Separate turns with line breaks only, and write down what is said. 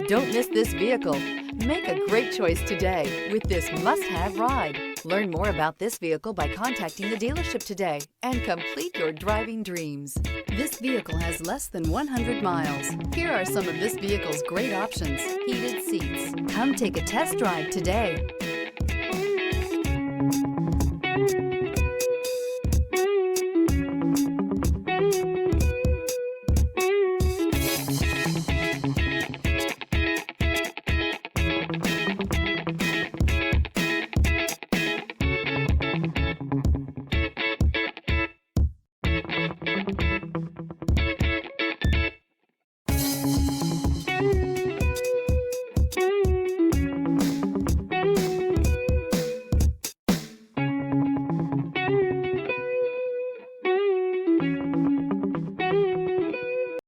Don't miss this vehicle. Make a great choice today with this must-have ride. Learn more about this vehicle by contacting the dealership today and complete your driving dreams. This vehicle has less than 100 miles. Here are some of this vehicle's great options: heated seats. Come take a test drive today.